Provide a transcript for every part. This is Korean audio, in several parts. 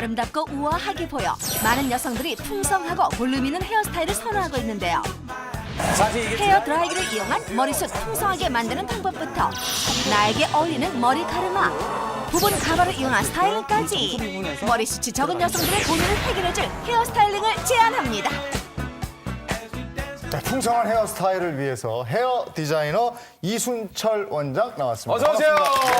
아름답고 우아하게 보여 많은 여성들이 풍성하고 볼륨 있는 헤어스타일을 선호하고 있는데요. 사실 이게 헤어 드라이기를 이용한 머리숱 풍성하게 만드는 방법부터 나에게 어울리는 머리 가르마, 부분 가발을 이용한 스타일링까지 머리숱이 적은 여성들의 고민을 해결해줄 헤어스타일링을 제안합니다. 자, 풍성한 헤어스타일을 위해서 헤어 디자이너 이순철 원장 나왔습니다. 어서 오세요. 반갑습니다.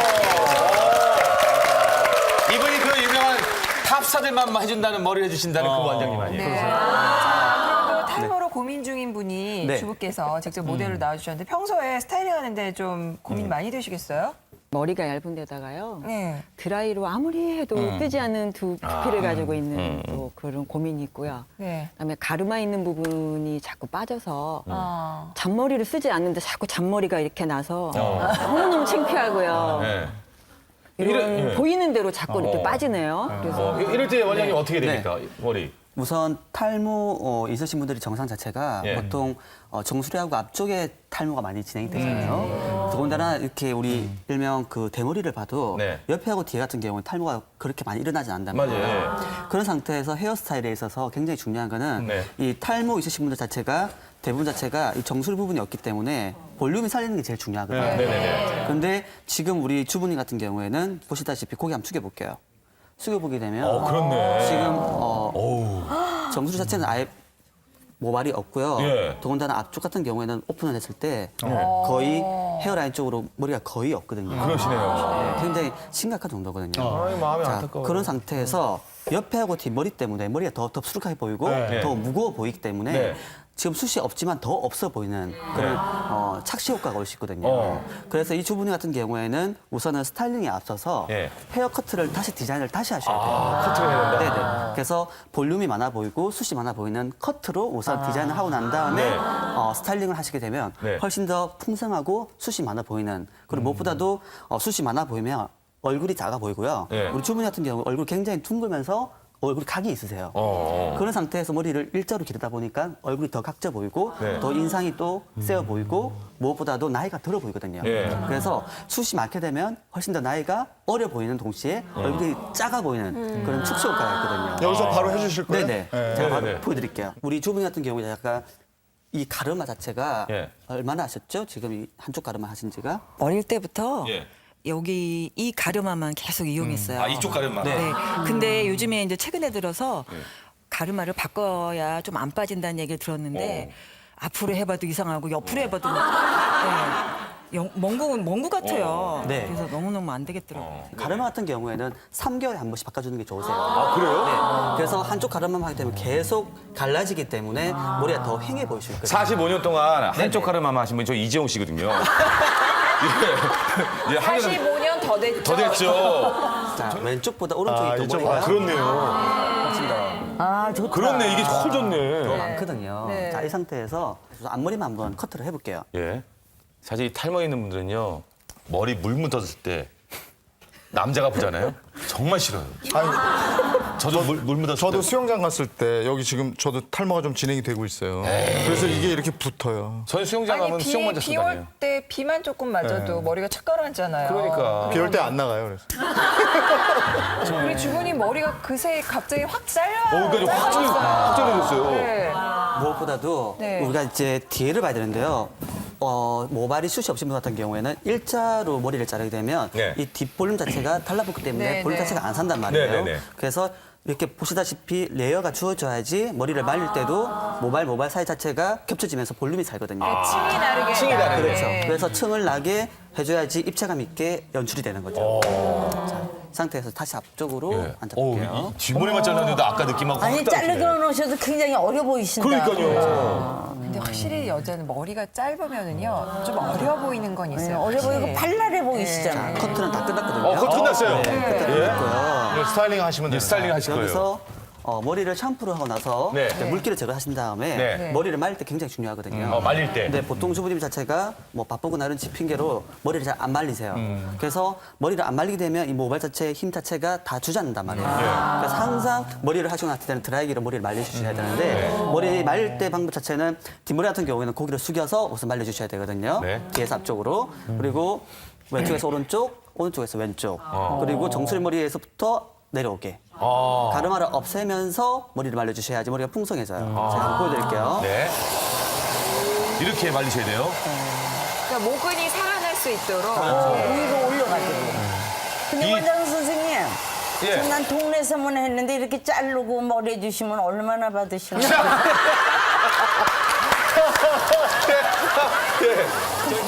이분이 그 유명한 탑스타들만 해준다는 머리를 해주신다는 그 원장님 아니에요? 네. 자, 그리고 탈모로 고민 중인 분이 네. 주부께서 직접 모델로 나와주셨는데 평소에 스타일링 하는데 좀 고민 많이 되시겠어요? 머리가 얇은 데다가요. 네. 드라이로 아무리 해도 뜨지 않는 두피를 가지고 있는 또 그런 고민이 있고요. 네. 그다음에 가르마 있는 부분이 자꾸 빠져서 아. 잔머리를 쓰지 않는데 자꾸 잔머리가 이렇게 나서 너무너무 창피하고요. 네. 이런 이래- 예. 보이는 대로 자꾸 이렇게 빠지네요. 그래서 이럴 때 원장님 어떻게 됩니까? 머리. 우선 탈모 있으신 분들이 정상 자체가 예. 보통 정수리하고 앞쪽에 탈모가 많이 진행이 되잖아요. 더군다나 이렇게 우리 일명 그 대머리를 봐도 네. 옆에하고 뒤에 같은 경우는 탈모가 그렇게 많이 일어나지 않는단 말이에요. 맞아요. 그런 상태에서 헤어스타일에 있어서 굉장히 중요한 거는 네. 이 탈모 있으신 분들 자체가 대부분 자체가 이 정수리 부분이 없기 때문에 볼륨이 살리는 게 제일 중요하거든요. 네네네. 그런데 지금 우리 주부님 같은 경우에는 보시다시피 고개 한번 숙여볼게요. 숙여보게 되면 그렇네. 지금 정수리 자체는 아예 모발이 없고요. 예. 더군다나 앞쪽 같은 경우에는 오픈을 했을 때 거의 헤어라인 쪽으로 머리가 거의 없거든요. 그러시네요. 네, 굉장히 심각한 정도거든요. 아이, 마음이 자, 안타까워요. 그런 상태에서 옆에하고 뒷머리 때문에 머리가 더 덥수룩하게 보이고 네. 더 무거워 보이기 때문에 네. 지금 숱이 없지만 더 없어 보이는 그런 착시 효과가 올 수 있거든요. 그래서 이 주부님 같은 경우에는 우선은 스타일링에 앞서서 예. 헤어 커트를 다시 디자인을 다시 하셔야 돼요. 커트를 해야 된다. 네네. 그래서 볼륨이 많아 보이고 숱이 많아 보이는 커트로 우선 디자인을 하고 난 다음에 네. 스타일링을 하시게 되면 네. 훨씬 더 풍성하고 숱이 많아 보이는 그리고 무엇보다도 숱이 많아 보이면 얼굴이 작아 보이고요. 네. 우리 주부님 같은 경우 얼굴 굉장히 둥글면서 얼굴이 각이 있으세요. 그런 상태에서 머리를 일자로 기르다 보니까 얼굴이 더 각져 보이고 네. 더 인상이 또 세어 보이고 무엇보다도 나이가 들어 보이거든요. 네. 그래서 숱이 많게 되면 훨씬 더 나이가 어려 보이는 동시에 얼굴이 작아 보이는 그런 축소 효과가 있거든요. 여기서 바로 해주실 거예요? 네네. 네. 제가 바로 네네. 보여드릴게요. 우리 주부님 같은 경우에 약간 이 가르마 자체가 예. 얼마나 하셨죠? 지금 이 한쪽 가르마 하신 지가? 어릴 때부터 예. 여기 이 가르마만 계속 이용했어요. 아, 이쪽 가르마. 네. 근데 요즘에 이제 최근에 들어서 가르마를 바꿔야 좀 안 빠진다는 얘기를 들었는데 앞으로 해봐도 이상하고 옆으로 해봐도 멍구 같아요. 네. 그래서 너무너무 안 되겠더라고요. 가르마 같은 경우에는 3개월에 한 번씩 바꿔주는 게 좋으세요. 아, 그래요? 네. 그래서 한쪽 가르마만 하게 되면 계속 갈라지기 때문에 머리가 더 휑해 보일 수 있거든요. 45년 동안 한쪽 가르마만 하신 분이 저 이재용 씨거든요. 예. 45년 더 됐죠. 더 됐죠. 자, 왼쪽보다 오른쪽이 더 이쪽, 머리가 그렇네요. 훨씬 더 그렇네. 이게 훨 좋네. 많거든요. 네. 자, 이 상태에서 앞머리만 한번 커트를 해볼게요. 예. 사실 이 탈모 있는 분들은요. 머리 물 묻었을 때 남자가 보잖아요. 정말 싫어요. 아니, 저도 물 묻었을 저도 때. 수영장 갔을 때 여기 지금 저도 탈모가 좀 진행이 되고 있어요. 그래서 이게 이렇게 붙어요. 전 수영장 아니 가면 수영 모자 쓰고 비올 다녀요. 때 비만 조금 맞아도 머리가 착 가라앉잖아요. 그러니까. 비 올 때 안 나가요. 그래서. 우리 주부님 머리가 그새 갑자기 확 잘려. 그러니까 확 잘려졌어요. 네. 무엇보다도 네. 우리가 이제 뒤를 봐야 되는데요. 모발이 숱이 없신 분 같은 경우에는 일자로 머리를 자르게 되면 네. 이 뒷볼륨 자체가 달라붙기 때문에 네, 볼륨 네. 자체가 안 산단 말이에요. 네, 네, 네. 그래서 이렇게 보시다시피 레이어가 주어져야지 머리를 말릴 때도 모발 사이 자체가 겹쳐지면서 볼륨이 살거든요. 층이 다르게. 층이 다르게. 그렇죠. 네. 그래서 층을 나게 해줘야지 입체감 있게 연출이 되는 거죠. 자, 이 상태에서 다시 앞쪽으로 예. 앉아볼게요. 이 뒷머리만 잘랐는데도 아까 느낌하고 아니 확 다르시네. 자르고 놓으셔도 굉장히 어려 보이신다. 그러니까요. 근데 확실히 여자는 머리가 짧으면은요 좀 어려 보이는 건 있어요. 어려 보이고 확실히. 발랄해 보이시잖아요. 커트는 다 끝났거든요. 커트 끝났어요. 커트를 했고요. 이제 스타일링 하시면 돼요. 스타일링 하실 거예요. 여기서 머리를 샴푸를 하고 나서 네. 이제 물기를 제거하신 다음에 네. 머리를 말릴 때 굉장히 중요하거든요. 말릴 때. 근데 보통 주부님 자체가 뭐 바쁘거나 이런 핑계로 머리를 잘 안 말리세요. 그래서 머리를 안 말리게 되면 이 모발 자체의 힘 자체가 다 주저앉는단 말이에요. 그래서 항상 머리를 하시고 났을 때는 드라이기로 머리를 말려주셔야 되는데 머리 말릴 때 방법 자체는 뒷머리 같은 경우에는 고기를 숙여서 우선 말려주셔야 되거든요. 네. 뒤에서 앞쪽으로. 그리고 왼쪽에서 오른쪽, 오른쪽에서 왼쪽. 그리고 정수리 머리에서부터 내려오게. 아. 가르마를 없애면서 머리를 말려주셔야지 머리가 풍성해져요. 제가 한번 보여드릴게요. 네. 이렇게 말리셔야 돼요. 그러니까 모근이 살아날 수 있도록 위로 올려가지고. 근데 이- 원장 선생님, 예. 난 동네에서만 했는데 이렇게 자르고 머리 해주시면 얼마나 받으시는 거예요?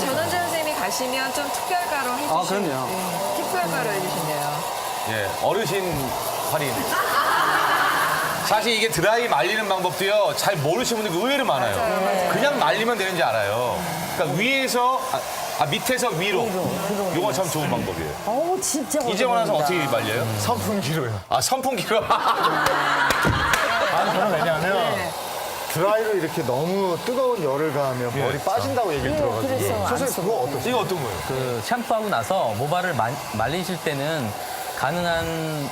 전원재 선생님이 가시면 좀 특별가로 해주시면 아, 그럼요. 특별가로 해주신대요. 예, 어르신 할인. 사실 이게 드라이 말리는 방법도요, 잘 모르시는 분들 의외로 많아요. 그냥 말리면 되는지 알아요. 그러니까 위에서, 밑에서 위로. 이거 참 좋은 방법이에요. 어우, 진짜 이제 와서 어렵다. 어떻게 말려요? 선풍기로요. 아, 선풍기로? 아니, 저는 왜냐하면 드라이로 이렇게 너무 뜨거운 열을 가하면 머리 빠진다고 얘기를 들어가지고. 그래서 안 선생님 그거 어떠세요? 이거 어떤 거예요? 그 샴푸하고 나서 모발을 말리실 때는 가능한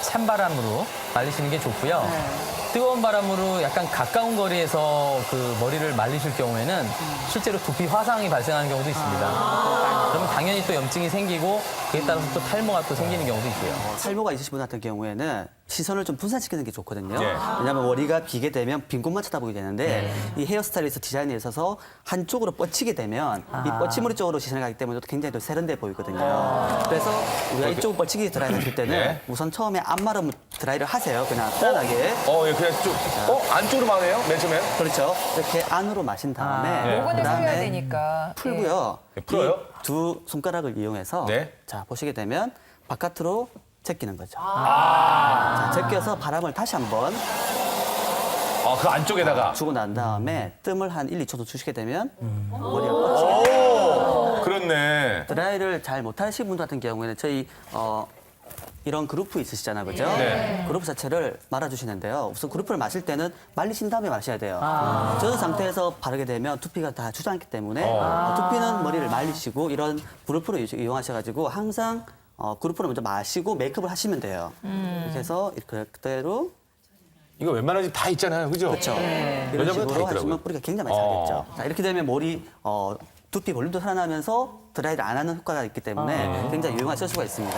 찬바람으로 말리시는 게 좋고요. 뜨거운 바람으로 약간 가까운 거리에서 그 머리를 말리실 경우에는 실제로 두피 화상이 발생하는 경우도 있습니다. 그러면 당연히 또 염증이 생기고 그에 따라서 또 탈모가 또 생기는 경우도 있고요. 탈모가 있으신 분 같은 경우에는 시선을 좀 분산시키는 게 좋거든요. 네. 왜냐하면 머리가 비게 되면 빈 곳만 쳐다보게 되는데 이 헤어스타일리스트 디자인에 있어서 한쪽으로 뻗치게 되면 이 뻗치머리 쪽으로 시선을 가기 때문에 또 굉장히 또 세련돼 보이거든요. 그래서 우리가 이쪽 뻗치기 드라이를 할 때는 네. 우선 처음에 앞마름 드라이를 하세요. 그냥 편안하게. 예, 그냥 쭉. 안쪽으로 마네요? 맨 처음에? 그렇죠. 이렇게 안으로 마신 다음에 네. 모근을 살려야 그다음에 되니까. 풀고요. 네, 풀어요? 이 두 손가락을 이용해서 네. 자 보시게 되면 바깥으로 제끼는 거죠. 자, 제껴서 바람을 다시 한번 그 안쪽에다가. 주고 난 다음에 뜸을 한 1, 2초 더 주시게 되면 머리가 뻗치게 돼요. 오, 그렇네. 드라이를 잘 못하시는 분들 같은 경우에는 저희 이런 그루프 있으시잖아요, 그죠? 네. 그루프 자체를 말아주시는데요. 우선 그루프를 마실 때는 말리신 다음에 마셔야 돼요. 젖은 상태에서 바르게 되면 두피가 다 주저앉기 때문에 두피는 머리를 말리시고 이런 그루프를 이용하셔가지고 항상 그루프를 먼저 마시고 메이크업을 하시면 돼요. 이렇게 해서 그대로 이거 웬만한 집 다 있잖아요. 그죠? 그렇죠. 이런 여자분들 다 식으로 있더라고요. 하시면 뿌리가 굉장히 많이 살겠죠. 자, 이렇게 되면 머리 두피 볼륨도 살아나면서 드라이를 안 하는 효과가 있기 때문에 굉장히 유용한 쓸 수가 있습니다.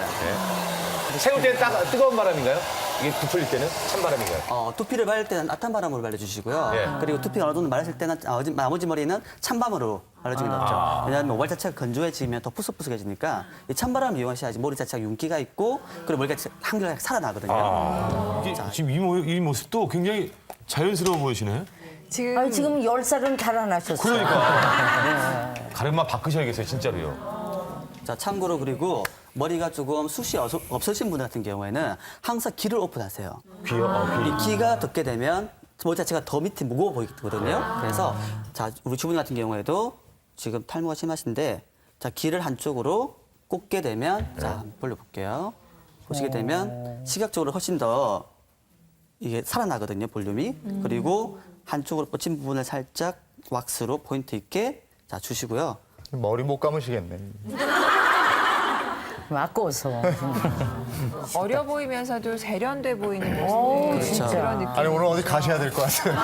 세울 때는 뜨거운 바람인가요? 이게 부풀릴 때는 찬바람인가요? 두피를 바를 때는 따뜻한 바람으로 발라주시고요. 예. 그리고 두피가 어느 정도 마르실 때는 나머지 머리는 찬바람으로 발라주는 게 낫죠. 왜냐하면 모발 자체가 건조해지면 더 푸석푸석해지니까 이 찬바람을 이용하셔야지 머리 자체가 윤기가 있고 그리고 머리가 한결 살아나거든요. 지금 이 모습도 굉장히 자연스러워 보이시네. 지금 아니, 지금 10살은 달아나셨어요. 그러니까. 가르마 바꾸셔야겠어요, 진짜로요. 자, 참고로 그리고 머리가 조금 숱이 없으신 분들 같은 경우에는 항상 귀를 오픈하세요. 귀요? 이 귀가 덮게 되면 머리 자체가 더 밑에 무거워 보이거든요. 그래서 자, 우리 주부님 같은 경우에도 지금 탈모가 심하신데 자, 귀를 한쪽으로 꽂게 되면 자, 한번 벌려볼게요. 보시게 되면 시각적으로 훨씬 더 이게 살아나거든요, 볼륨이. 그리고 한쪽으로 뻗친 부분을 살짝 왁스로 포인트 있게 자, 주시고요. 머리 못 감으시겠네. 아까워서. 어려 보이면서도 세련돼 보이는 모습 그렇죠. 그런 느낌. 아니 오늘 어디 가셔야 될 것 같아요.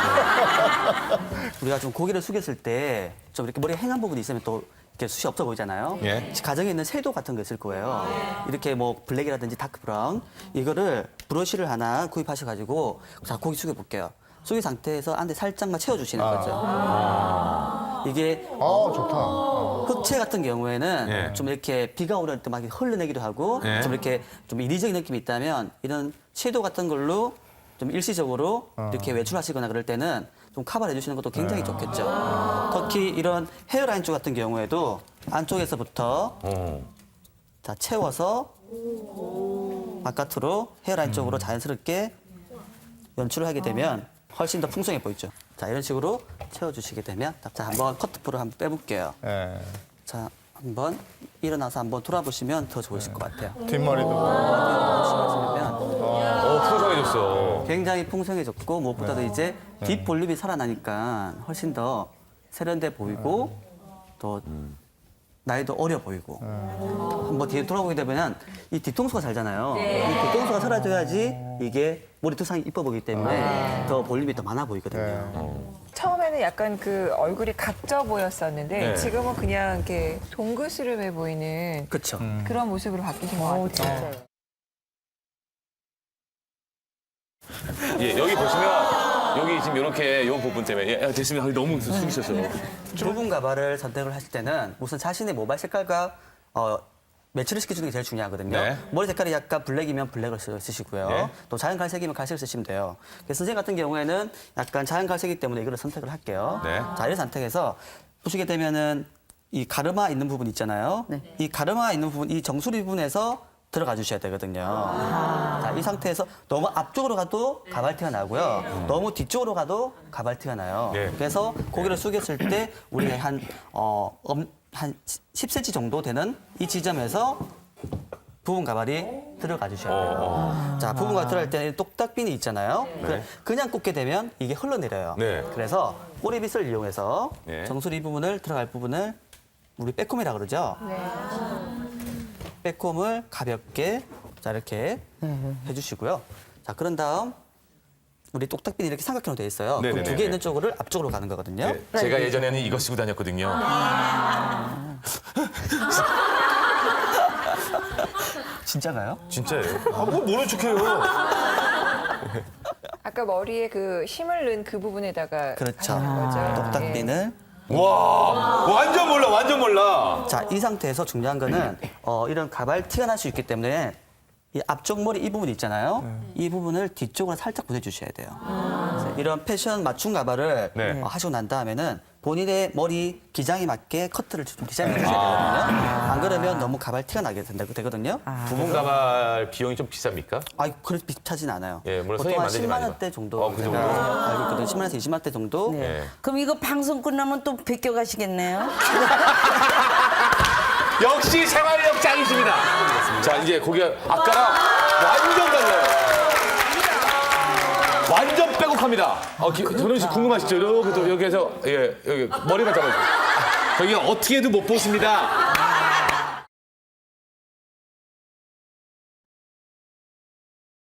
우리가 좀 고개를 숙였을 때 좀 이렇게 머리에 행한 부분이 있으면 또 이렇게 숱이 없어 보이잖아요. 예. 가정에 있는 섀도우 같은 거 있을 거예요. 이렇게 뭐 블랙이라든지 다크 브라운 이거를 브러쉬를 하나 구입하셔가지고 자 고기 숙여 볼게요. 숙인 상태에서 안에 살짝만 채워주시는 거죠. 이게 좋다. 흑채 같은 경우에는 예. 좀 이렇게 비가 오를 때 막 흘러내기도 하고 예. 좀 이렇게 좀 이리적인 느낌이 있다면 이런 섀도우 같은 걸로 좀 일시적으로 이렇게 외출하시거나 그럴 때는 좀 커버를 해주시는 것도 굉장히 좋겠죠. 특히 이런 헤어라인 쪽 같은 경우에도 안쪽에서부터 자 채워서 바깥으로 헤어라인 쪽으로 자연스럽게 연출을 하게 되면 훨씬 더 풍성해 보이죠. 자 이런 식으로 채워주시게 되면 자 한번 커트풀을 한번 빼볼게요. 예. 자 한번 일어나서 한번 돌아보시면 더 좋으실 것 같아요. 뒷머리도. 보시면 풍성해졌어. 굉장히 풍성해졌고 무엇보다도 이제 뒷 볼륨이 살아나니까 훨씬 더 세련돼 보이고 또 나이도 어려 보이고 한번 뒤에 돌아보게 되면 이 뒤통수가 살잖아요. 이 뒤통수가 사라져야지 이게 머리 두상이 이뻐 보이기 때문에 더 볼륨이 더 많아 보이거든요. 처음에는 약간 그 얼굴이 각져 보였었는데 네. 지금은 그냥 이렇게 동그스름해 보이는 그렇죠. 그런 모습으로 바뀌신 것 같아요. 진짜요. 예, 여기 보시면 여기 지금 이렇게 요 부분 때문에 예, 됐습니다. 너무 숙이셔서. 부분 가발을 선택을 하실 때는 우선 자신의 모발 색깔과 매치를 시켜주는 게 제일 중요하거든요. 네. 머리 색깔이 약간 블랙이면 블랙을 쓰시고요. 네. 또 자연 갈색이면 갈색을 쓰시면 돼요. 그래서 선생님 같은 경우에는 약간 자연 갈색이기 때문에 이거를 선택을 할게요. 네. 자, 이를 선택해서 보시게 되면은 이 가르마 있는 부분 있잖아요. 이 가르마 있는 부분, 이 정수리 부분에서 들어가 주셔야 되거든요. 자, 이 상태에서 너무 앞쪽으로 가도 가발티가 나고요. 너무 뒤쪽으로 가도 가발티가 나요. 네. 그래서 고개를 숙였을 때 우리 한 10cm 정도 되는 이 지점에서 부분 가발이 들어가 주셔야 돼요. 자, 부분 가발 들어갈 때는 똑딱핀이 있잖아요. 그냥 꽂게 되면 이게 흘러내려요. 네. 그래서 꼬리빗을 이용해서 네. 정수리 부분을 들어갈 부분을 우리 빼꼼이라 그러죠. 빼꼼을 가볍게 자 이렇게 해주시고요. 자 그런 다음 우리 똑딱핀이 이렇게 삼각형으로 되어 있어요. 네네네네. 두 개 있는 쪽을 앞쪽으로 가는 거거든요. 네, 제가 예전에는 이거 쓰고 다녔거든요. 진짜가요? 진짜예요. 아, 뭐 모른 척해요. 아까 머리에 그 힘을 넣은 그 부분에다가 그렇죠. 하시는 거죠. 똑딱핀을 와, 완전 몰라, 완전 몰라. 자 이 상태에서 중요한 거는 이런 가발 티가 날 수 있기 때문에 이 앞쪽 머리 이 부분 있잖아요. 이 부분을 뒤쪽으로 살짝 보내주셔야 돼요. 그래서 이런 패션 맞춤 가발을 네. 하시고 난 다음에는 본인의 머리 기장에 맞게 커트를 좀 디자인해 주셔야 되거든요. 안 그러면 너무 가발 티가 나게 되거든요. 부분 가발 비용이 좀 비쌉니까? 그렇게 비슷하진 않아요. 예, 물론 보통 선생님 한 만들지 10만 마시고. 원대 정도 그 정도. 알고 있거든요. 10만 원에서 20만 원대 정도. 예. 그럼 이거 방송 끝나면 또 베껴 가시겠네요. 역시 생활력 짱이십니다. 자, 이제 고기가 아까랑 완전 달라요. 완전 빼곡합니다. 전원 씨 궁금하시죠? 이렇게 또 여기에서 예, 여기 머리만 잡아주세요. 저희가 어떻게도 못 보십니다.